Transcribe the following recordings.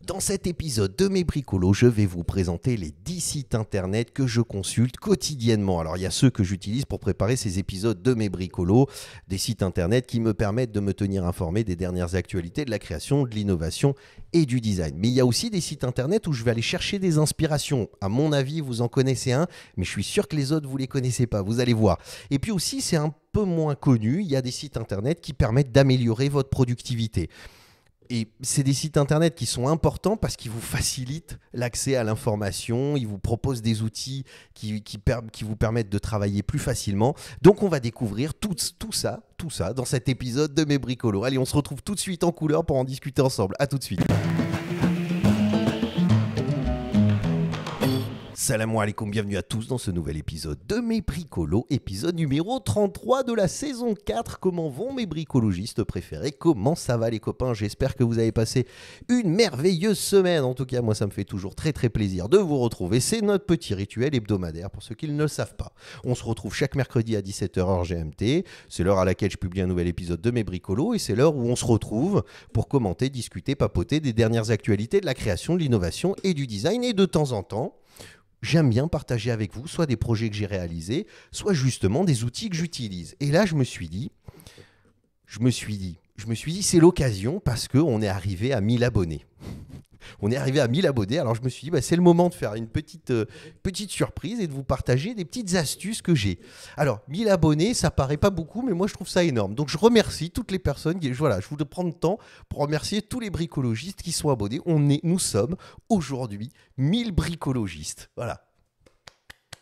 Dans cet épisode de Mes Bricolos, je vais vous présenter les 10 sites internet que je consulte quotidiennement. Alors, il y a ceux que j'utilise pour préparer ces épisodes de Mes Bricolos, des sites internet qui me permettent de me tenir informé des dernières actualités de la création, de l'innovation et du design. Mais il y a aussi des sites internet où je vais aller chercher des inspirations. À mon avis, vous en connaissez un, mais je suis sûr que les autres, vous ne les connaissez pas. Vous allez voir. Et puis aussi, c'est un peu moins connu, il y a des sites internet qui permettent d'améliorer votre productivité. Et c'est des sites internet qui sont importants parce qu'ils vous facilitent l'accès à l'information, ils vous proposent des outils qui vous permettent de travailler plus facilement. Donc on va découvrir tout ça dans cet épisode de Mes Bricolos. Allez, on se retrouve tout de suite en couleur pour en discuter ensemble. À tout de suite. Salam alaikum, bienvenue à tous dans ce nouvel épisode de Mes Bricolos, épisode numéro 33 de la saison 4. Comment vont mes bricologistes préférés? Comment ça va les copains? J'espère que vous avez passé une merveilleuse semaine. En tout cas, moi ça me fait toujours très plaisir de vous retrouver. C'est notre petit rituel hebdomadaire pour ceux qui ne le savent pas. On se retrouve chaque mercredi à 17h heure GMT. C'est l'heure à laquelle je publie un nouvel épisode de Mes Bricolos et c'est l'heure où on se retrouve pour commenter, discuter, papoter des dernières actualités de la création, de l'innovation et du design. Et de temps en temps, j'aime bien partager avec vous soit des projets que j'ai réalisés, soit justement des outils que j'utilise. Et là, je me suis dit, c'est l'occasion parce qu'on est arrivé à 1000 abonnés. On est arrivé à 1000 abonnés, alors je me suis dit, c'est le moment de faire une petite surprise et de vous partager des petites astuces que j'ai. Alors, 1000 abonnés, ça paraît pas beaucoup, mais moi je trouve ça énorme. Donc je remercie toutes les personnes, je voudrais prendre le temps pour remercier tous les bricologistes qui sont abonnés. Nous sommes aujourd'hui 1000 bricologistes. Voilà.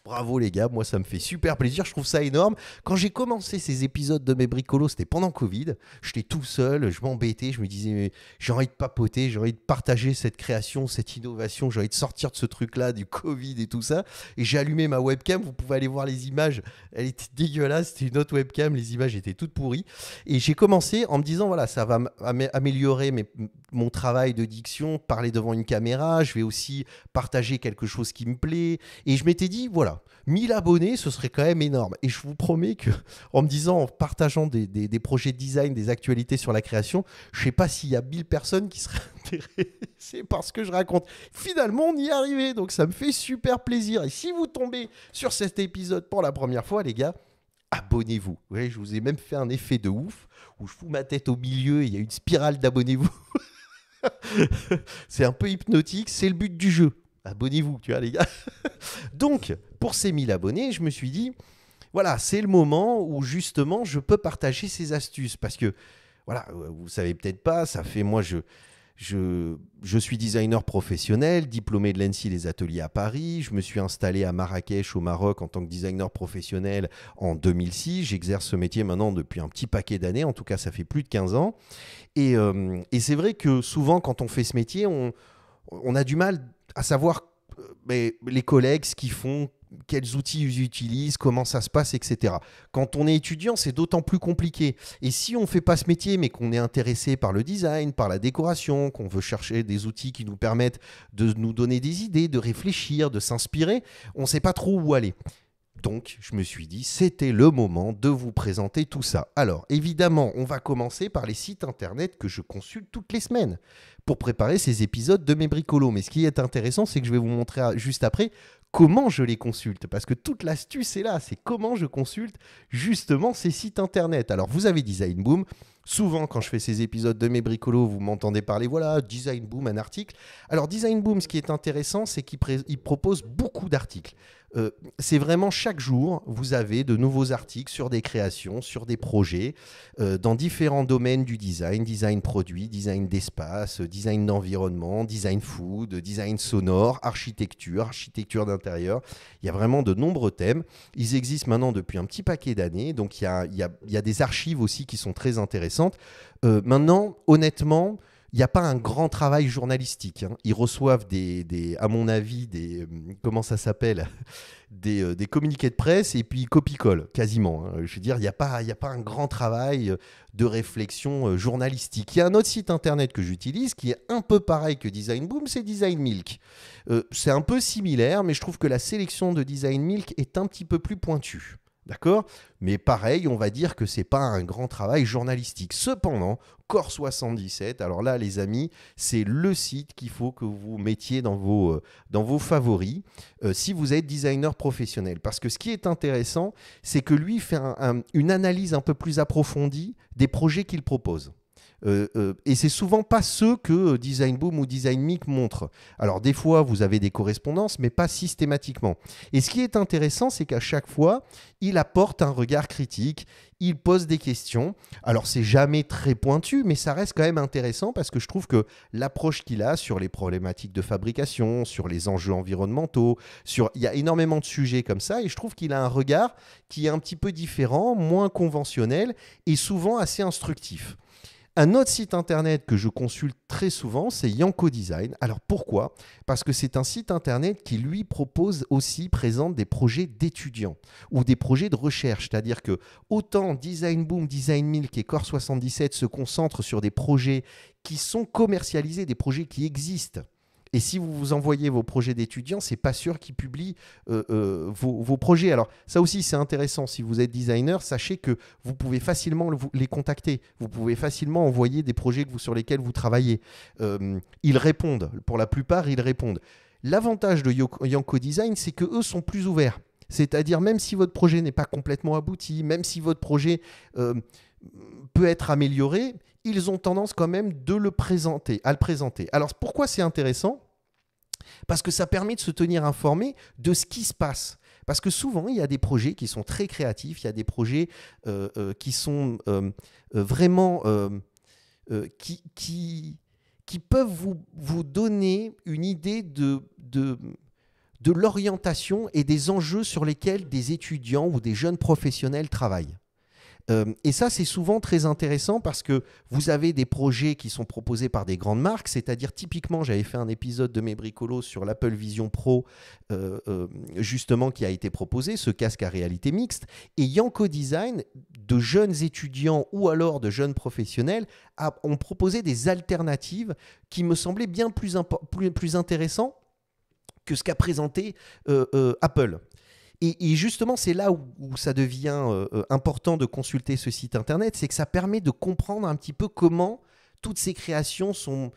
Bravo les gars, moi ça me fait super plaisir, je trouve ça énorme. Quand j'ai commencé ces épisodes de Mes Bricolos, c'était pendant Covid. J'étais tout seul, je m'embêtais, je me disais mais j'ai envie de papoter, j'ai envie de partager cette création, cette innovation, j'ai envie de sortir de ce truc-là, du Covid et tout ça. Et j'ai allumé ma webcam, vous pouvez aller voir les images, elle était dégueulasse, c'était une autre webcam, les images étaient toutes pourries. Et j'ai commencé en me disant voilà, ça va améliorer mon travail de diction, parler devant une caméra, je vais aussi partager quelque chose qui me plaît. Et je m'étais dit voilà, 1000 abonnés, ce serait quand même énorme. Et je vous promets que, en partageant des projets de design, des actualités sur la création, je ne sais pas s'il y a 1000 personnes qui seraient intéressées par ce que je raconte. Finalement, on y est arrivé, donc ça me fait super plaisir. Et si vous tombez sur cet épisode pour la première fois, les gars, abonnez-vous. Ouais, je vous ai même fait un effet de ouf, où je fous ma tête au milieu et il y a une spirale d'abonnez-vous. C'est un peu hypnotique, c'est le but du jeu. Abonnez-vous, tu vois les gars. Donc, pour ces 1000 abonnés, je me suis dit, voilà, c'est le moment où justement je peux partager ces astuces. Parce que, voilà, vous savez peut-être pas, ça fait moi, je suis designer professionnel, diplômé de l'ENSI les ateliers à Paris. Je me suis installé à Marrakech au Maroc en tant que designer professionnel en 2006. J'exerce ce métier maintenant depuis un petit paquet d'années, en tout cas ça fait plus de 15 ans. Et c'est vrai que souvent quand on fait ce métier, on a du mal à savoir les collègues, ce qu'ils font, quels outils ils utilisent, comment ça se passe, etc. Quand on est étudiant, c'est d'autant plus compliqué. Et si on ne fait pas ce métier, mais qu'on est intéressé par le design, par la décoration, qu'on veut chercher des outils qui nous permettent de nous donner des idées, de réfléchir, de s'inspirer, on ne sait pas trop où aller. Donc, je me suis dit, c'était le moment de vous présenter tout ça. Alors, évidemment, on va commencer par les sites internet que je consulte toutes les semaines pour préparer ces épisodes de Mes Bricolos. Mais ce qui est intéressant, c'est que je vais vous montrer juste après comment je les consulte. Parce que toute l'astuce est là, c'est comment je consulte justement ces sites internet. Alors, vous avez Design Boom. Souvent, quand je fais ces épisodes de Mes Bricolos, vous m'entendez parler, voilà, Design Boom, un article. Alors, Design Boom, ce qui est intéressant, c'est qu'il propose beaucoup d'articles. C'est vraiment chaque jour, vous avez de nouveaux articles sur des créations, sur des projets, dans différents domaines du design produit, design d'espace, design d'environnement, design food, design sonore, architecture d'intérieur. Il y a vraiment de nombreux thèmes. Ils existent maintenant depuis un petit paquet d'années, donc il y a des archives aussi qui sont très intéressantes. Maintenant, honnêtement, il n'y a pas un grand travail journalistique. Hein. Ils reçoivent à mon avis, comment ça s'appelle, des communiqués de presse et puis ils copie-collent quasiment. Hein. Je veux dire, il n'y a pas un grand travail de réflexion journalistique. Il y a un autre site internet que j'utilise qui est un peu pareil que Design Boom, c'est Design Milk. C'est un peu similaire, mais je trouve que la sélection de Design Milk est un petit peu plus pointue. D'accord? Mais pareil, on va dire que c'est pas un grand travail journalistique. Cependant, Core 77, alors là, les amis, c'est le site qu'il faut que vous mettiez dans vos favoris si vous êtes designer professionnel. Parce que ce qui est intéressant, c'est que lui fait une analyse un peu plus approfondie des projets qu'il propose. Et c'est souvent pas ceux que Design Boom ou Design Mic montrent. Alors des fois, vous avez des correspondances, mais pas systématiquement. Et ce qui est intéressant, c'est qu'à chaque fois, il apporte un regard critique, il pose des questions. Alors c'est jamais très pointu, mais ça reste quand même intéressant parce que je trouve que l'approche qu'il a sur les problématiques de fabrication, sur les enjeux environnementaux, il y a énormément de sujets comme ça, et je trouve qu'il a un regard qui est un petit peu différent, moins conventionnel et souvent assez instructif. Un autre site internet que je consulte très souvent, c'est Yanko Design. Alors pourquoi? Parce que c'est un site internet qui lui présente des projets d'étudiants ou des projets de recherche. C'est-à-dire que autant Design Boom, Design Milk et Core 77 se concentrent sur des projets qui sont commercialisés, des projets qui existent. Et si vous vous envoyez vos projets d'étudiants, c'est pas sûr qu'ils publient vos projets. Alors ça aussi, c'est intéressant. Si vous êtes designer, sachez que vous pouvez facilement les contacter. Vous pouvez facilement envoyer des projets sur lesquels vous travaillez. Ils répondent. Pour la plupart, ils répondent. L'avantage de Yanko Design, c'est qu'eux sont plus ouverts. C'est-à-dire, même si votre projet n'est pas complètement abouti, même si votre projet peut être amélioré, ils ont tendance quand même à le présenter. Alors pourquoi c'est intéressant? Parce que ça permet de se tenir informé de ce qui se passe. Parce que souvent, il y a des projets qui sont très créatifs, il y a des projets qui sont vraiment... qui peuvent vous donner une idée de l'orientation et des enjeux sur lesquels des étudiants ou des jeunes professionnels travaillent. Et ça, c'est souvent très intéressant parce que vous avez des projets qui sont proposés par des grandes marques, c'est-à-dire typiquement, j'avais fait un épisode de mes bricolos sur l'Apple Vision Pro, justement, qui a été proposé, ce casque à réalité mixte. Et Yanko Design, de jeunes étudiants ou alors de jeunes professionnels, ont proposé des alternatives qui me semblaient bien plus intéressantes que ce qu'a présenté Apple. Et justement, c'est là où ça devient important de consulter ce site internet, c'est que ça permet de comprendre un petit peu comment toutes ces créations sont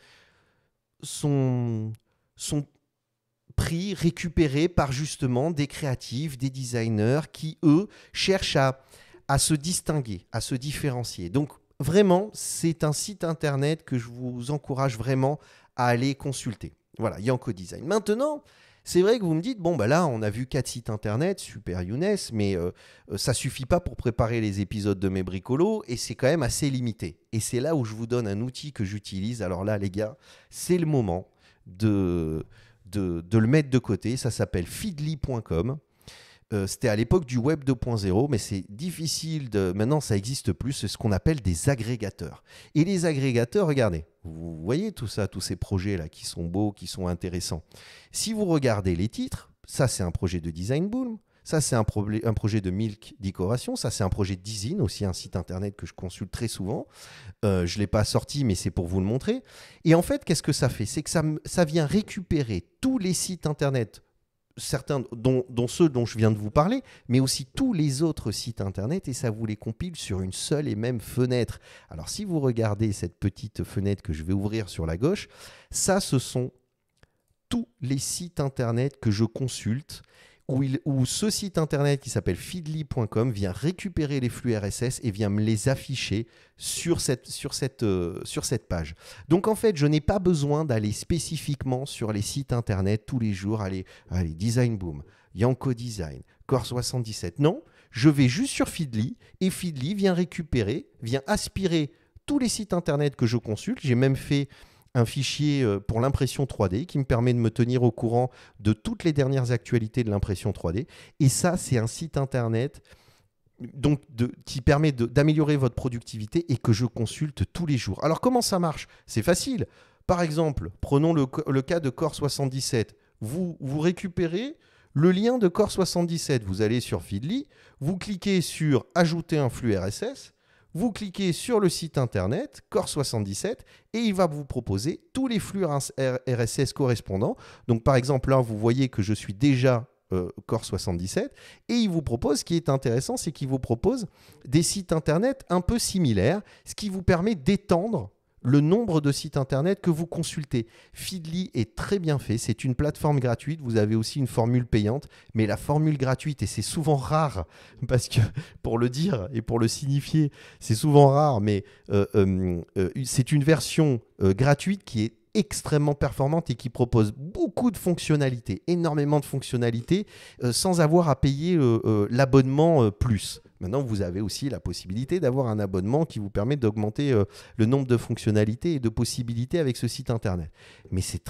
récupérées par justement des créatifs, des designers qui, eux, cherchent à se distinguer, à se différencier. Donc, vraiment, c'est un site internet que je vous encourage vraiment à aller consulter. Voilà, Yanko Design. Maintenant, c'est vrai que vous me dites, bon, bah là, on a vu 4 sites internet, super Younes, mais ça suffit pas pour préparer les épisodes de mes bricolos et c'est quand même assez limité. Et c'est là où je vous donne un outil que j'utilise. Alors là, les gars, c'est le moment de le mettre de côté. Ça s'appelle feedly.com. C'était à l'époque du web 2.0, mais c'est difficile maintenant, ça n'existe plus. C'est ce qu'on appelle des agrégateurs. Et les agrégateurs, regardez, vous voyez tout ça, tous ces projets-là qui sont beaux, qui sont intéressants. Si vous regardez les titres, ça, c'est un projet de Design Boom. Ça, c'est un projet de Milk Décoration. Ça, c'est un projet de Dizine, aussi un site internet que je consulte très souvent. Je ne l'ai pas sorti, mais c'est pour vous le montrer. Et en fait, qu'est-ce que ça fait? C'est que ça vient récupérer tous les sites internet, certains dont ceux dont je viens de vous parler, mais aussi tous les autres sites internet, et ça vous les compile sur une seule et même fenêtre. Alors si vous regardez cette petite fenêtre que je vais ouvrir sur la gauche, ça, ce sont tous les sites internet que je consulte, où ce site internet qui s'appelle feedly.com vient récupérer les flux RSS et vient me les afficher sur cette page. Donc en fait, je n'ai pas besoin d'aller spécifiquement sur les sites internet tous les jours, allez, Design Boom, Yanko Design, Core 77. Non, je vais juste sur Feedly et Feedly vient aspirer tous les sites internet que je consulte. J'ai même fait un fichier pour l'impression 3D qui me permet de me tenir au courant de toutes les dernières actualités de l'impression 3D. Et ça, c'est un site internet donc qui permet d'améliorer votre productivité et que je consulte tous les jours. Alors, comment ça marche? C'est facile. Par exemple, prenons le cas de Core 77. Vous récupérez le lien de Core 77. Vous allez sur Feedly, vous cliquez sur « Ajouter un flux RSS », vous cliquez sur le site internet Core 77 et il va vous proposer tous les flux RSS correspondants. Donc par exemple là, vous voyez que je suis déjà Core 77. Et il vous propose, ce qui est intéressant, c'est qu'il vous propose des sites internet un peu similaires, ce qui vous permet d'étendre le nombre de sites internet que vous consultez. Feedly est très bien fait, c'est une plateforme gratuite, vous avez aussi une formule payante, mais la formule gratuite, et c'est souvent rare, parce que pour le dire et pour le signifier, c'est souvent rare, mais c'est une version gratuite qui est extrêmement performante et qui propose beaucoup de fonctionnalités, énormément de fonctionnalités, sans avoir à payer l'abonnement plus. Maintenant, vous avez aussi la possibilité d'avoir un abonnement qui vous permet d'augmenter le nombre de fonctionnalités et de possibilités avec ce site internet. Mais c'est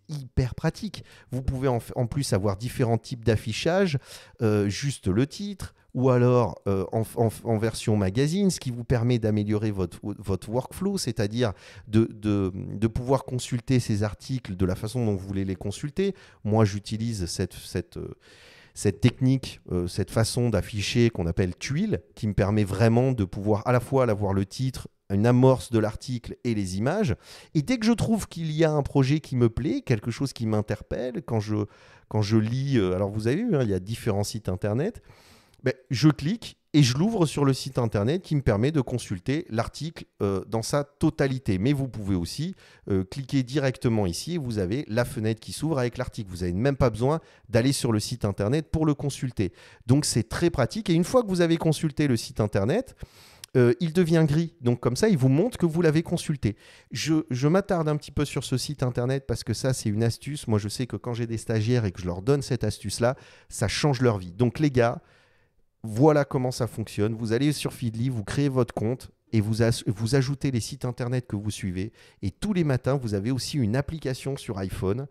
hyper pratique. Vous pouvez en plus avoir différents types d'affichage, juste le titre, ou alors en version magazine, ce qui vous permet d'améliorer votre workflow, c'est-à-dire de pouvoir consulter ces articles de la façon dont vous voulez les consulter. Moi, j'utilise cette technique, cette façon d'afficher qu'on appelle tuile, qui me permet vraiment de pouvoir à la fois avoir le titre, une amorce de l'article et les images. Et dès que je trouve qu'il y a un projet qui me plaît, quelque chose qui m'interpelle, quand je lis, alors vous avez vu, il y a différents sites internet, je clique et je l'ouvre sur le site internet qui me permet de consulter l'article dans sa totalité. Mais vous pouvez aussi cliquer directement ici et vous avez la fenêtre qui s'ouvre avec l'article. Vous n'avez même pas besoin d'aller sur le site internet pour le consulter. Donc c'est très pratique. Et une fois que vous avez consulté le site internet, il devient gris. Donc comme ça, il vous montre que vous l'avez consulté. Je m'attarde un petit peu sur ce site internet parce que ça, c'est une astuce. Moi, je sais que quand j'ai des stagiaires et que je leur donne cette astuce-là, ça change leur vie. Donc les gars, voilà comment ça fonctionne. Vous allez sur Feedly, vous créez votre compte et vous ajoutez les sites internet que vous suivez. Et tous les matins, vous avez aussi une application sur iPhone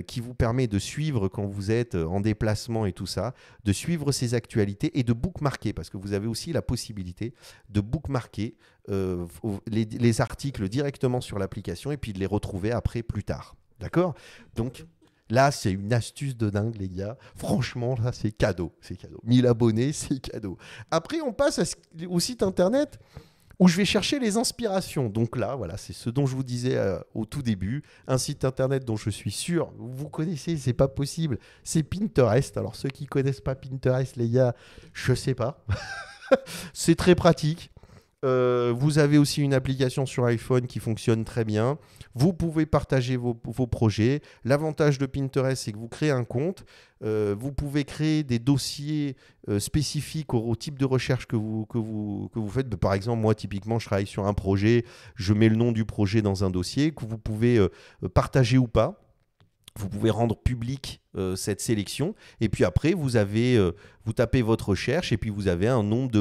qui vous permet de suivre quand vous êtes en déplacement et tout ça, de suivre ces actualités et de bookmarker, parce que vous avez aussi la possibilité de bookmarker les articles directement sur l'application et puis de les retrouver après plus tard. D'accord ? Donc, là, c'est une astuce de dingue, les gars. Franchement, là, c'est cadeau. C'est cadeau. 1000 abonnés, c'est cadeau. Après, on passe au site internet où je vais chercher les inspirations. Donc là, voilà, c'est ce dont je vous disais au tout début. Un site internet dont je suis sûr, vous connaissez, c'est pas possible. C'est Pinterest. Alors, ceux qui connaissent pas Pinterest, les gars, je sais pas. C'est très pratique. Vous avez aussi une application sur iPhone qui fonctionne très bien. Vous pouvez partager vos projets. L'avantage de Pinterest, c'est que vous créez un compte. Vous pouvez créer des dossiers spécifiques au type de recherche que vous faites. Par exemple, moi, typiquement, je travaille sur un projet. Je mets le nom du projet dans un dossier que vous pouvez partager ou pas. Vous pouvez rendre public cette sélection. Et puis après, vous tapez votre recherche et puis vous avez un nombre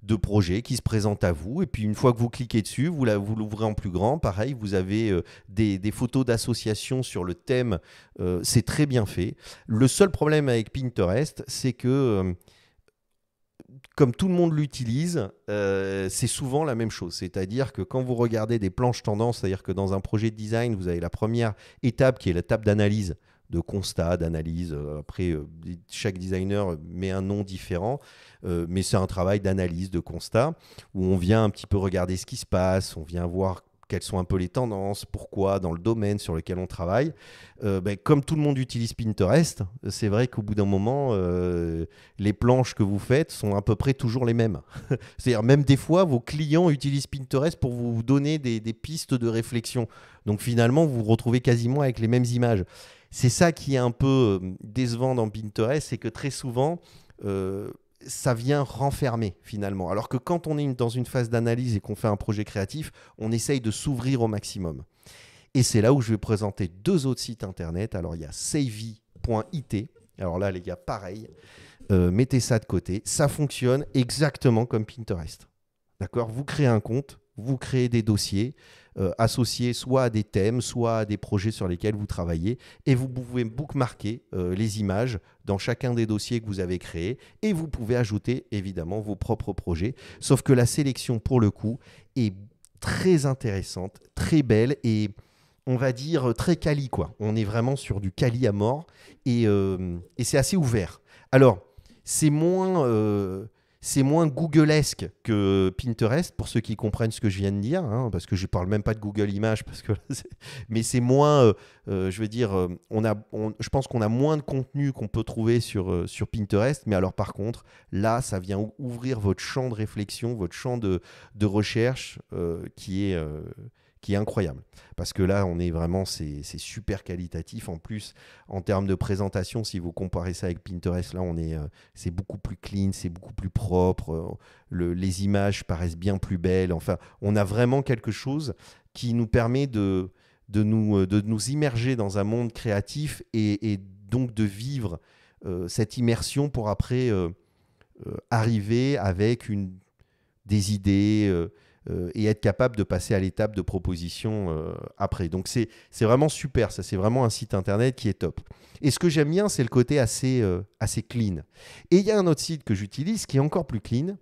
de projets qui se présentent à vous. Et puis, une fois que vous cliquez dessus, vous l'ouvrez en plus grand. Pareil, vous avez des photos d'associations sur le thème. C'est très bien fait. Le seul problème avec Pinterest, c'est que comme tout le monde l'utilise, c'est souvent la même chose. C'est-à-dire que quand vous regardez des planches tendances, c'est-à-dire que dans un projet de design, vous avez la première étape qui est l'étape d'analyse, de constat, d'analyse. Après, chaque designer met un nom différent, mais c'est un travail d'analyse, de constat, où on vient un petit peu regarder ce qui se passe, on vient voir quelles sont un peu les tendances, pourquoi, dans le domaine sur lequel on travaille. Comme tout le monde utilise Pinterest, c'est vrai qu'au bout d'un moment, les planches que vous faites sont à peu près toujours les mêmes. C'est-à-dire même des fois, vos clients utilisent Pinterest pour vous donner des pistes de réflexion. Donc finalement, vous vous retrouvez quasiment avec les mêmes images. C'est ça qui est un peu décevant dans Pinterest, c'est que très souvent, ça vient renfermer finalement. Alors que quand on est dans une phase d'analyse et qu'on fait un projet créatif, on essaye de s'ouvrir au maximum. Et c'est là où je vais présenter deux autres sites internet. Alors il y a savvy.it. Alors là, les gars, pareil, mettez ça de côté. Ça fonctionne exactement comme Pinterest. D'accord ? Vous créez un compte, vous créez des dossiers associés soit à des thèmes, soit à des projets sur lesquels vous travaillez, et vous pouvez bookmarker les images dans chacun des dossiers que vous avez créés, et vous pouvez ajouter évidemment vos propres projets, sauf que la sélection pour le coup est très intéressante, très belle et on va dire très quali, quoi. On est vraiment sur du quali à mort et c'est assez ouvert. Alors, c'est moins C'est moins Google-esque que Pinterest, pour ceux qui comprennent ce que je viens de dire, hein, parce que je ne parle même pas de Google Images, mais c'est moins, je veux dire, je pense qu'on a moins de contenu qu'on peut trouver sur Pinterest, mais alors par contre, là, ça vient ouvrir votre champ de réflexion, votre champ de recherche qui est incroyable. Parce que là, on est vraiment, c'est super qualitatif. En plus, en termes de présentation, si vous comparez ça avec Pinterest, là, c'est beaucoup plus clean, c'est beaucoup plus propre. Les images paraissent bien plus belles. Enfin, on a vraiment quelque chose qui nous permet de nous immerger dans un monde créatif et donc de vivre cette immersion pour après arriver avec des idées et être capable de passer à l'étape de proposition après. Donc c'est vraiment super, ça c'est vraiment un site internet qui est top. Et ce que j'aime bien, c'est le côté assez clean. Et il y a un autre site que j'utilise qui est encore plus clean,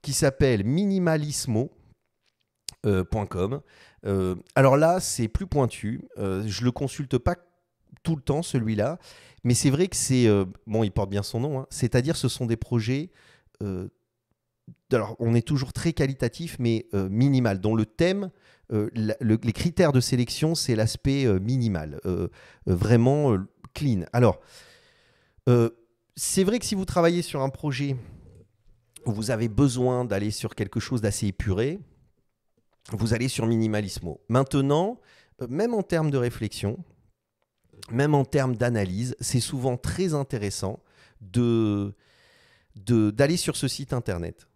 qui s'appelle minimalismo.com. Alors là, c'est plus pointu. Je le consulte pas tout le temps, celui-là. Mais c'est vrai que bon, il porte bien son nom, hein. C'est-à-dire ce sont des projets... alors, on est toujours très qualitatif, mais minimal, dont le thème, les critères de sélection, c'est l'aspect minimal, vraiment clean. Alors, c'est vrai que si vous travaillez sur un projet où vous avez besoin d'aller sur quelque chose d'assez épuré, vous allez sur Minimalismo. Maintenant, même en termes de réflexion, même en termes d'analyse, c'est souvent très intéressant d'aller sur ce site internet.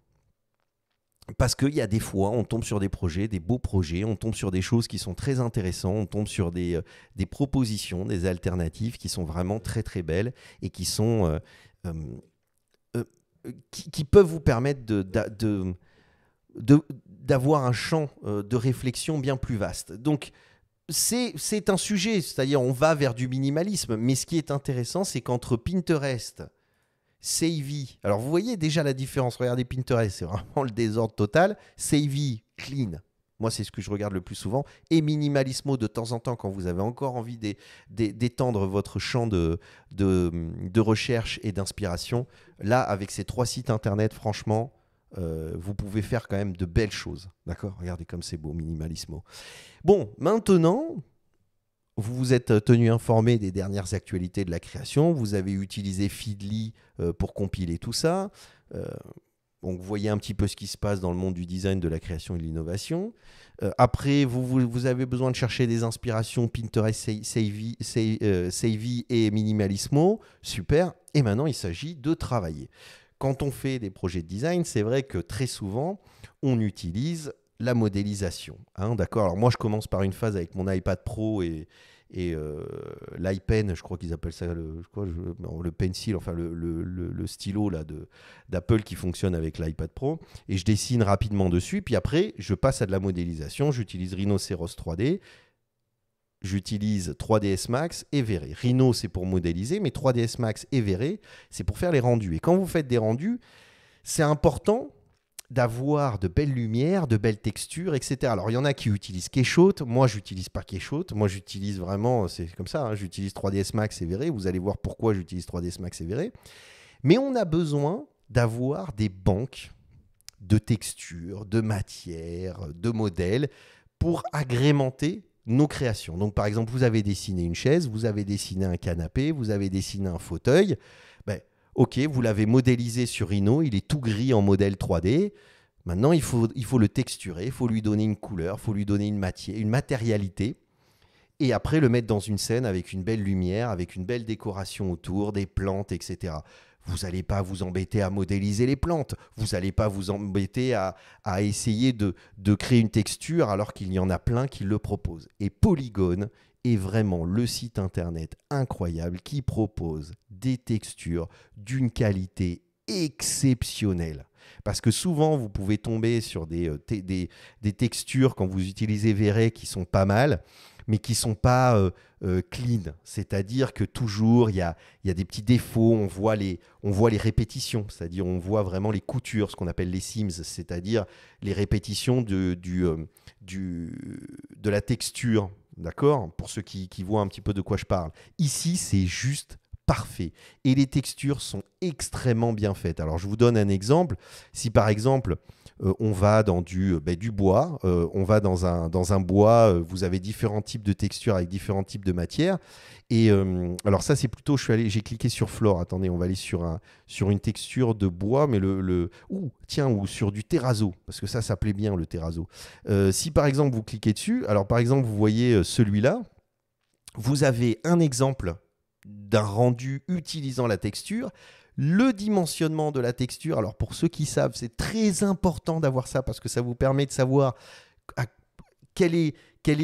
Parce qu'il y a des fois, on tombe sur des projets, des beaux projets, on tombe sur des choses qui sont très intéressantes, on tombe sur des propositions, des alternatives qui sont vraiment très très belles et qui sont qui peuvent vous permettre d'avoir un champ de réflexion bien plus vaste. Donc, c'est un sujet, c'est-à-dire on va vers du minimalisme, mais ce qui est intéressant, c'est qu'entre Pinterest, Savvy, alors vous voyez déjà la différence, regardez Pinterest, c'est vraiment le désordre total. Savvy, clean, moi c'est ce que je regarde le plus souvent, et Minimalismo de temps en temps quand vous avez encore envie d'étendre votre champ de recherche et d'inspiration. Là, avec ces 3 sites internet, franchement, vous pouvez faire quand même de belles choses. D'accord ? Regardez comme c'est beau, Minimalismo. Bon, maintenant... Vous vous êtes tenu informé des dernières actualités de la création. Vous avez utilisé Feedly pour compiler tout ça. Donc, vous voyez un petit peu ce qui se passe dans le monde du design, de la création et de l'innovation. Après, vous avez besoin de chercher des inspirations Pinterest, Savvy et Minimalismo. Super. Et maintenant, il s'agit de travailler. Quand on fait des projets de design, c'est vrai que très souvent, on utilise la modélisation. Hein, d'accord. Alors moi, je commence par une phase avec mon iPad Pro et l'iPen, je crois qu'ils appellent ça le pencil, enfin le stylo là, d'Apple qui fonctionne avec l'iPad Pro. Et je dessine rapidement dessus. Puis après, je passe à de la modélisation. J'utilise Rhinoceros 3D. J'utilise 3ds Max et V-Ray. Rhino, c'est pour modéliser, mais 3ds Max et V-Ray, c'est pour faire les rendus. Et quand vous faites des rendus, c'est important d'avoir de belles lumières, de belles textures, etc. Alors, il y en a qui utilisent Keyshot. Moi, je n'utilise pas Keyshot. Moi, j'utilise vraiment, c'est comme ça, hein, j'utilise 3ds Max et V-Ray. Vous allez voir pourquoi j'utilise 3ds Max et V-Ray. Mais on a besoin d'avoir des banques de textures, de matières, de modèles pour agrémenter nos créations. Donc, par exemple, vous avez dessiné une chaise, vous avez dessiné un canapé, vous avez dessiné un fauteuil. Ok, vous l'avez modélisé sur Rhino, il est tout gris en modèle 3D. Maintenant, il faut le texturer, il faut lui donner une couleur, il faut lui donner une matérialité. Et après, le mettre dans une scène avec une belle lumière, avec une belle décoration autour, des plantes, etc. Vous n'allez pas vous embêter à modéliser les plantes. Vous n'allez pas vous embêter à essayer de créer une texture alors qu'il y en a plein qui le proposent. Et Polygon est vraiment le site internet incroyable qui propose des textures d'une qualité exceptionnelle. Parce que souvent, vous pouvez tomber sur des textures quand vous utilisez V-Ray qui sont pas mal, mais qui ne sont pas clean. C'est-à-dire que toujours, il y a des petits défauts, on voit les répétitions, c'est-à-dire on voit vraiment les coutures, ce qu'on appelle les seams, c'est-à-dire les répétitions de la texture. D'accord ? Pour ceux qui voient un petit peu de quoi je parle. Ici, c'est juste parfait. Et les textures sont extrêmement bien faites. Alors, je vous donne un exemple. Si par exemple, on va dans du bois, on va dans un bois, vous avez différents types de textures avec différents types de matières. Et alors ça, c'est plutôt, j'ai cliqué sur Flore. Attendez, on va aller sur une texture de bois, mais ou sur du terrazzo, parce que ça plaît bien le terrazzo. Si par exemple, vous cliquez dessus, alors par exemple, vous voyez celui-là, vous avez un exemple d'un rendu utilisant la texture. Le dimensionnement de la texture, alors pour ceux qui savent, c'est très important d'avoir ça parce que ça vous permet de savoir quelle est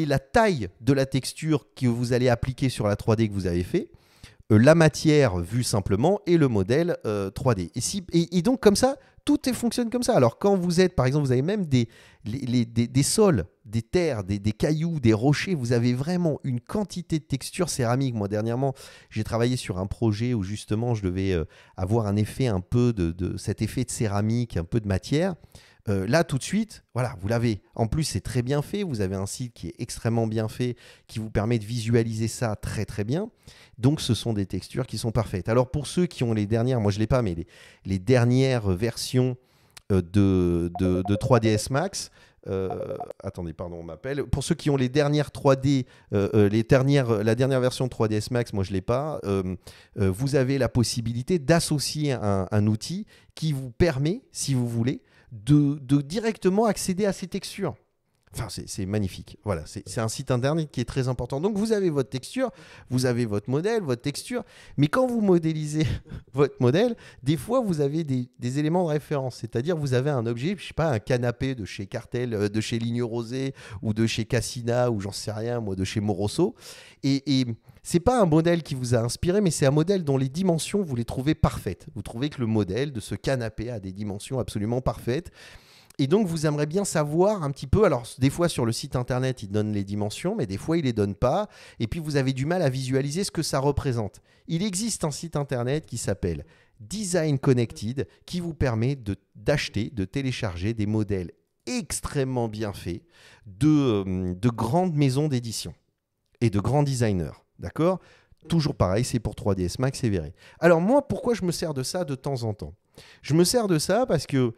la taille de la texture que vous allez appliquer sur la 3D que vous avez fait, la matière vue simplement et le modèle 3D. Et donc comme ça, tout fonctionne comme ça. Alors quand vous êtes, par exemple, vous avez même des sols, des terres, des cailloux, des rochers, vous avez vraiment une quantité de textures céramiques. Moi, dernièrement, j'ai travaillé sur un projet où justement, je devais avoir un effet un peu de cet effet de céramique, un peu de matière. Là, tout de suite, voilà, vous l'avez. En plus, c'est très bien fait. Vous avez un site qui est extrêmement bien fait, qui vous permet de visualiser ça très, très bien. Donc, ce sont des textures qui sont parfaites. Alors, pour ceux qui ont les dernières, moi, je ne l'ai pas, mais les dernières versions de 3ds Max, attendez, pardon, on m'appelle. Pour ceux qui ont les dernières 3D, la dernière version de 3ds Max, moi, je ne l'ai pas, vous avez la possibilité d'associer un outil qui vous permet, si vous voulez, de directement accéder à ces textures. Enfin, c'est magnifique. Voilà, c'est un site internet qui est très important. Donc, vous avez votre texture, vous avez votre modèle, votre texture. Mais quand vous modélisez votre modèle, des fois, vous avez des éléments de référence. C'est-à-dire, vous avez un objet, je ne sais pas, un canapé de chez Cartel, de chez Ligne Rosée ou de chez Cassina ou j'en sais rien, moi, de chez Moroso. Et ce n'est pas un modèle qui vous a inspiré, mais c'est un modèle dont les dimensions, vous les trouvez parfaites. Vous trouvez que le modèle de ce canapé a des dimensions absolument parfaites. Et donc, vous aimeriez bien savoir un petit peu, alors des fois sur le site internet, il donne les dimensions, mais des fois, il ne les donne pas. Et puis, vous avez du mal à visualiser ce que ça représente. Il existe un site internet qui s'appelle Design Connected, qui vous permet d'acheter, de télécharger des modèles extrêmement bien faits de grandes maisons d'édition et de grands designers. D'accord ? Toujours pareil, c'est pour 3ds Max et Verré. Alors moi, pourquoi je me sers de ça de temps en temps ? Je me sers de ça parce que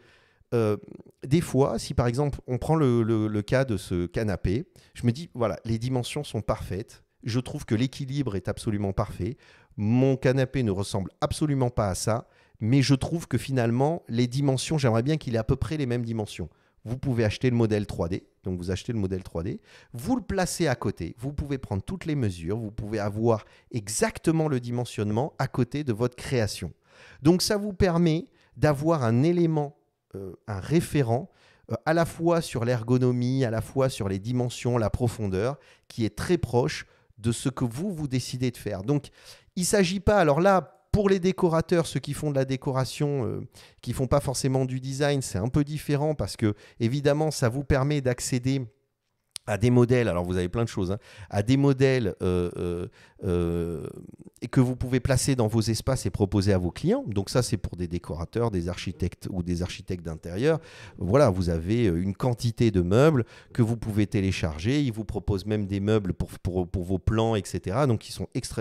des fois, si par exemple on prend le cas de ce canapé, je me dis voilà, les dimensions sont parfaites, je trouve que l'équilibre est absolument parfait, mon canapé ne ressemble absolument pas à ça, mais je trouve que finalement les dimensions, j'aimerais bien qu'il ait à peu près les mêmes dimensions. Vous pouvez acheter le modèle 3D, donc vous achetez le modèle 3D, vous le placez à côté, vous pouvez prendre toutes les mesures, vous pouvez avoir exactement le dimensionnement à côté de votre création. Donc ça vous permet d'avoir un élément, un référent, à la fois sur l'ergonomie, à la fois sur les dimensions, la profondeur, qui est très proche de ce que vous décidez de faire. Donc il ne s'agit pas, alors là, pour les décorateurs, ceux qui font de la décoration, qui ne font pas forcément du design, c'est un peu différent parce que, évidemment, ça vous permet d'accéder à des modèles, alors vous avez plein de choses, hein, à des modèles et que vous pouvez placer dans vos espaces et proposer à vos clients. Donc ça, c'est pour des décorateurs, des architectes ou des architectes d'intérieur. Voilà, vous avez une quantité de meubles que vous pouvez télécharger. Ils vous proposent même des meubles pour vos plans, etc. Donc,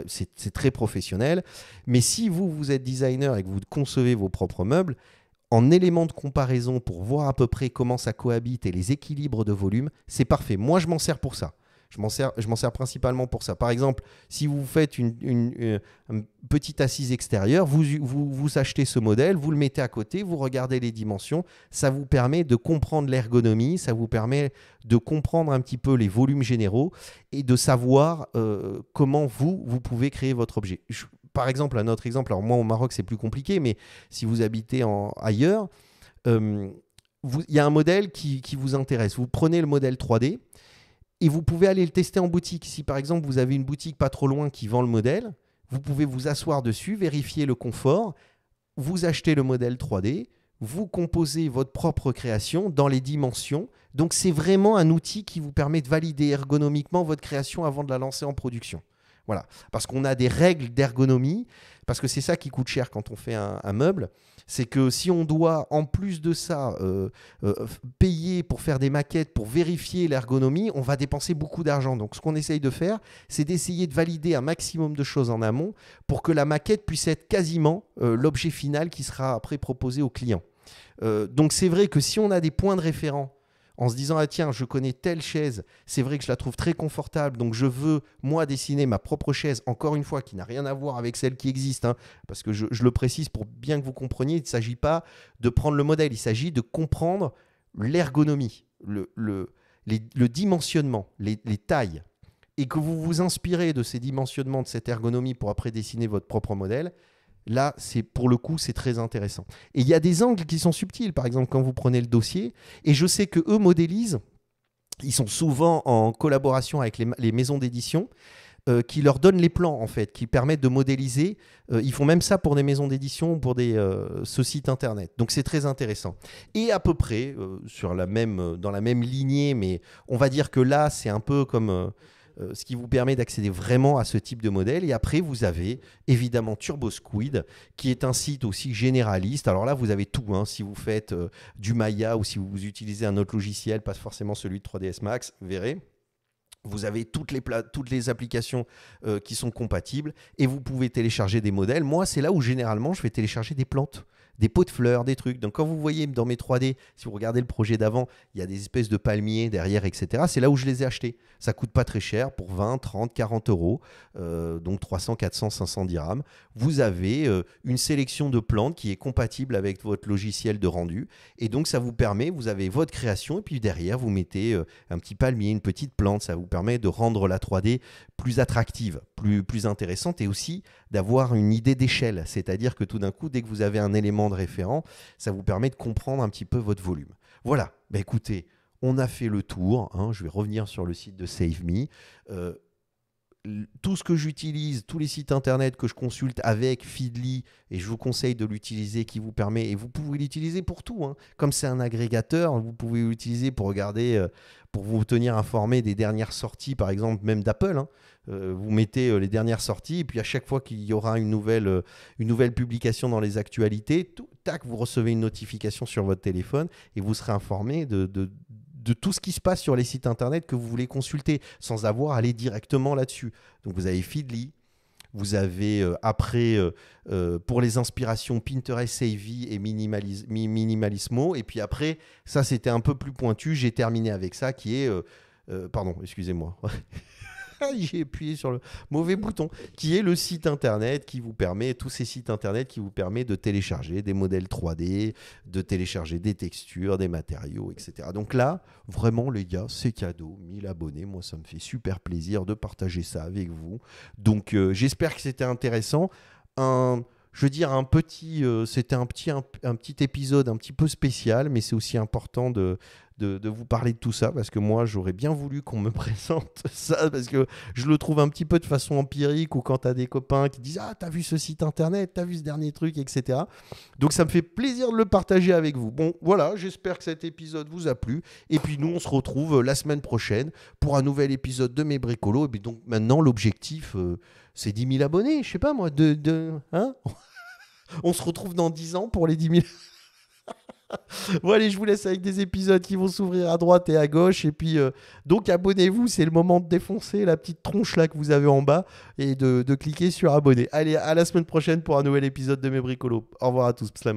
c'est très professionnel. Mais si vous êtes designer et que vous concevez vos propres meubles, en élément de comparaison pour voir à peu près comment ça cohabite et les équilibres de volume, c'est parfait. Moi, je m'en sers pour ça. Je m'en sers principalement pour ça. Par exemple, si vous faites une petite assise extérieure, vous achetez ce modèle, vous le mettez à côté, vous regardez les dimensions. Ça vous permet de comprendre l'ergonomie, ça vous permet de comprendre un petit peu les volumes généraux et de savoir comment vous pouvez créer votre objet. Par exemple, un autre exemple, alors moi au Maroc c'est plus compliqué, mais si vous habitez ailleurs, il y a un modèle qui vous intéresse. Vous prenez le modèle 3D et vous pouvez aller le tester en boutique. Si par exemple vous avez une boutique pas trop loin qui vend le modèle, vous pouvez vous asseoir dessus, vérifier le confort, vous achetez le modèle 3D, vous composez votre propre création dans les dimensions. Donc c'est vraiment un outil qui vous permet de valider ergonomiquement votre création avant de la lancer en production. Voilà, parce qu'on a des règles d'ergonomie, parce que c'est ça qui coûte cher quand on fait un meuble, C'est que si on doit, en plus de ça, payer pour faire des maquettes, pour vérifier l'ergonomie, on va dépenser beaucoup d'argent. Donc, ce qu'on essaye de faire, c'est d'essayer de valider un maximum de choses en amont pour que la maquette puisse être quasiment l'objet final qui sera après proposé au client. Donc, c'est vrai que si on a des points de référence, en se disant, ah tiens, je connais telle chaise, c'est vrai que je la trouve très confortable, donc je veux, moi, dessiner ma propre chaise, encore une fois, qui n'a rien à voir avec celle qui existe, hein, parce que je le précise pour bien que vous compreniez, il ne s'agit pas de prendre le modèle, il s'agit de comprendre l'ergonomie, le dimensionnement, les tailles, et que vous vous inspirez de ces dimensionnements, de cette ergonomie pour après dessiner votre propre modèle. Là, pour le coup, c'est très intéressant. Et il y a des angles qui sont subtils. Par exemple, quand vous prenez le dossier, et je sais qu'eux modélisent, ils sont souvent en collaboration avec les maisons d'édition qui leur donnent les plans, en fait, qui permettent de modéliser. Ils font même ça pour des maisons d'édition ou pour ce site internet. Donc, c'est très intéressant. Et à peu près, dans la même lignée, mais on va dire que là, c'est un peu comme... ce qui vous permet d'accéder vraiment à ce type de modèle. Et après, vous avez évidemment TurboSquid, qui est un site aussi généraliste. Alors là, vous avez tout. Hein. Si vous faites du Maya ou si vous utilisez un autre logiciel, pas forcément celui de 3ds Max, vous verrez. Vous avez toutes les applications qui sont compatibles et vous pouvez télécharger des modèles. Moi, c'est là où généralement, je vais télécharger des plantes, des pots de fleurs, des trucs. Donc, quand vous voyez dans mes 3D, si vous regardez le projet d'avant, il y a des espèces de palmiers derrière, etc. C'est là où je les ai achetés. Ça ne coûte pas très cher, pour 20, 30, 40 euros, donc 300, 400, 500 dirhams. Vous avez une sélection de plantes qui est compatible avec votre logiciel de rendu. Et donc, ça vous permet, vous avez votre création et puis derrière, vous mettez un petit palmier, une petite plante. Ça vous permet de rendre la 3D plus attractive, plus intéressante et aussi d'avoir une idée d'échelle. C'est-à-dire que tout d'un coup, dès que vous avez un élément de référent, ça vous permet de comprendre un petit peu votre volume. Voilà, bah écoutez, on a fait le tour. Hein. Je vais revenir sur le site de SaveMe. Tout ce que j'utilise, tous les sites internet que je consulte avec Feedly, et je vous conseille de l'utiliser, qui vous permet, et vous pouvez l'utiliser pour tout, hein. Comme c'est un agrégateur, vous pouvez l'utiliser pour regarder, pour vous tenir informé des dernières sorties, par exemple, même d'Apple, hein. Vous mettez les dernières sorties, et puis à chaque fois qu'il y aura une nouvelle publication dans les actualités, tac, vous recevez une notification sur votre téléphone, et vous serez informé de tout ce qui se passe sur les sites internet que vous voulez consulter sans avoir à aller directement là-dessus. Donc vous avez Feedly, vous avez après pour les inspirations Pinterest, Savvy et Minimalismo. Et puis après, ça c'était un peu plus pointu, j'ai terminé avec ça qui est... pardon, excusez-moi. J'ai appuyé sur le mauvais bouton, qui est le site internet qui vous permet, tous ces sites internet qui vous permettent de télécharger des modèles 3D, de télécharger des textures, des matériaux, etc. Donc là, vraiment les gars, c'est cadeau, 1000 abonnés, moi ça me fait super plaisir de partager ça avec vous. Donc j'espère que c'était intéressant. Je veux dire, c'était un petit épisode un petit peu spécial, mais c'est aussi important de vous parler de tout ça, parce que moi, j'aurais bien voulu qu'on me présente ça, parce que je le trouve un petit peu de façon empirique, ou quand tu as des copains qui disent « Ah, t'as vu ce site internet, t'as vu ce dernier truc, etc. » Donc, ça me fait plaisir de le partager avec vous. Bon, voilà, j'espère que cet épisode vous a plu. Et puis, nous, on se retrouve la semaine prochaine pour un nouvel épisode de Mes Bricolos. Et puis, donc, maintenant, l'objectif, c'est 10 000 abonnés, je sais pas moi, hein. On se retrouve dans 10 ans pour les 10 000. Bon allez, je vous laisse avec des épisodes qui vont s'ouvrir à droite et à gauche. Et puis, donc abonnez-vous, c'est le moment de défoncer la petite tronche là que vous avez en bas et de cliquer sur abonner. Allez, à la semaine prochaine pour un nouvel épisode de Mes Bricolos. Au revoir à tous, Slama.